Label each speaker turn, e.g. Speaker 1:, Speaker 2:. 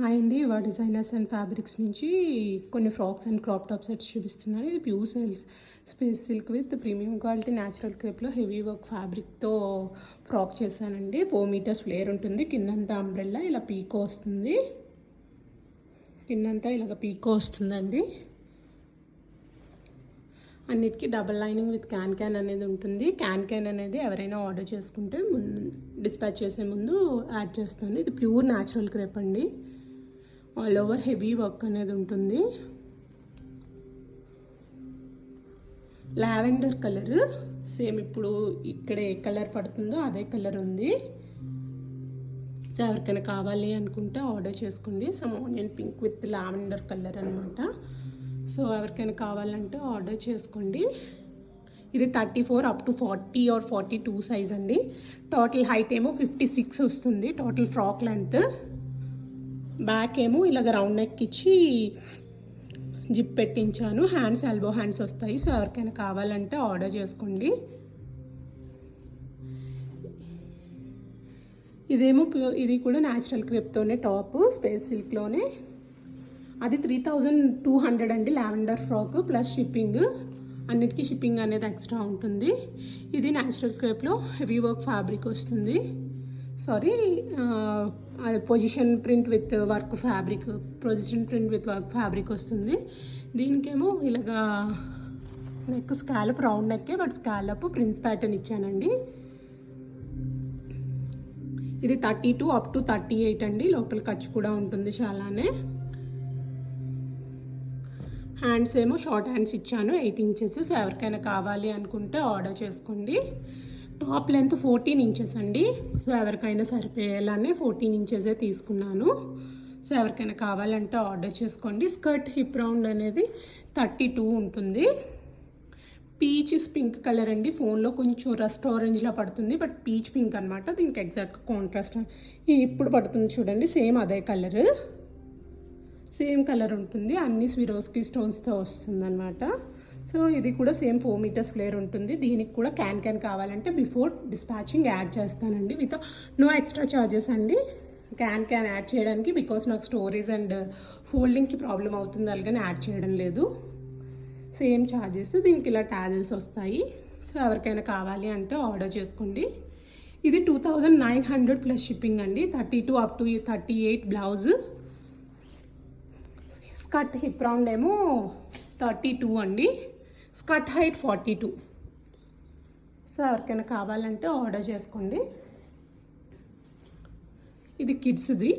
Speaker 1: Hi అండి, designers and fabrics నుంచి కొన్ని frocks and crop top sets చూపిస్తున్నాను. ఇది pure space silk with premium quality natural క్రేప్లో హెవీ వర్క్ ఫ్యాబ్రిక్తో ఫ్రాక్ చేశానండి. 4 మీటర్స్ ఫ్లేర్ ఉంటుంది. కిందంతా అంబ్రెల్లా ఇలా పీకో వస్తుంది. కిందంతా ఇలాగ పీకో వస్తుందండి. అన్నిటికీ డబల్ లైనింగ్ విత్ క్యాన్ అనేది ఉంటుంది. క్యాన్ అనేది ఎవరైనా ఆర్డర్ చేసుకుంటే డిస్పాచ్ చేసే ముందు యాడ్ చేస్తాను. ఇది ప్యూర్ న్యాచురల్ క్రేప్ అండి. ఆల్ ఓవర్ హెవీ వర్క్ అనేది ఉంటుంది. లావెండర్ కలర్ సేమ్ ఇప్పుడు ఇక్కడ ఏ కలర్ పడుతుందో అదే కలర్ ఉంది. సో ఎవరికైనా కావాలి అనుకుంటే ఆర్డర్ చేసుకోండి. Some onion pink with lavender colour అనమాట. సో ఎవరికైనా కావాలంటే ఆర్డర్ చేసుకోండి. ఇది 34 అప్ టు 40 ఆర్ 42 సైజ్ అండి. టోటల్ హైట్ ఏమో 56 వస్తుంది. Total frock length. బ్యాక్ ఏమో ఇలాగ రౌండ్ నెక్ ఇచ్చి జిప్ పెట్టించాను. హ్యాండ్స్ ఎల్బో హ్యాండ్స్ వస్తాయి. సో ఎవరికైనా కావాలంటే ఆర్డర్ చేసుకోండి. ఇది కూడా న్యాచురల్ క్రేప్తోనే టాప్, స్పేస్ సిల్క్లోనే. అది 3200 అండి. Lavender frock plus shipping. అన్నిటికీ షిప్పింగ్ అనేది ఎక్స్ట్రా ఉంటుంది. ఇది న్యాచురల్ క్రేప్లో హెవీ వర్క్ ఫ్యాబ్రిక్ వస్తుంది. Position print with work fabric వస్తుంది. దీనికేమో ఇలాగా నెక్ స్కాలప్, రౌండ్ నెక్కే బట్ స్కాలప్ ప్రిన్స్ ప్యాటర్న్ ఇచ్చానండి. ఇది 32 అప్ టు 38 అండి. లోపల ఖర్చు కూడా ఉంటుంది చాలానే. హ్యాండ్స్ ఏమో షార్ట్ హ్యాండ్స్ ఇచ్చాను, 8 ఇంచెస్. సో ఎవరికైనా కావాలి అనుకుంటే ఆర్డర్ చేసుకోండి. టాప్ లెంత్ 14 ఇంచెస్ అండి. సో ఎవరికైనా సరిపోయేలానే 14 ఇంచెసే తీసుకున్నాను. సో ఎవరికైనా కావాలంటే ఆర్డర్ చేసుకోండి. స్కర్ట్ హిప్ రౌండ్ అనేది 32 ఉంటుంది. పీచ్ పింక్ కలర్ అండి. ఫోన్లో కొంచెం రస్ట్ ఆరెంజ్లా పడుతుంది, బట్ పీచ్ పింక్ అనమాట. దీనికి ఎగ్జాక్ట్గా కాంట్రాస్ట్ ఇప్పుడు పడుతుంది చూడండి. సేమ్ అదే కలర్, సేమ్ కలర్ ఉంటుంది. అన్ని స్విరోస్కి స్టోన్స్తో వస్తుంది అనమాట. సో ఇది కూడా సేమ్ 4 మీటర్స్ ఫ్లేర్ ఉంటుంది. దీనికి కూడా క్యాన్ కావాలంటే బిఫోర్ డిస్పాచింగ్ యాడ్ చేస్తానండి. విత్ నో ఎక్స్ట్రా ఛార్జెస్ అండి క్యాన్ యాడ్ చేయడానికి. బికాస్ నాకు స్టోరేజ్ అండ్ ఫోల్డింగ్కి ప్రాబ్లం అవుతుంది, అలాగని యాడ్ చేయడం లేదు. Same charges. దీనికి ఇలా టాజల్స్ వస్తాయి. సో ఎవరికైనా కావాలి అంటే ఆర్డర్ చేసుకోండి. ఇది 2900 ప్లస్ షిప్పింగ్ అండి. 32 up to 38 blouse. Skirt hip round ఏమో 32 అండి. Skirt height 42. సో ఎవరికైనా కావాలంటే ఆర్డర్ చేసుకోండి. ఇది కిడ్స్ది.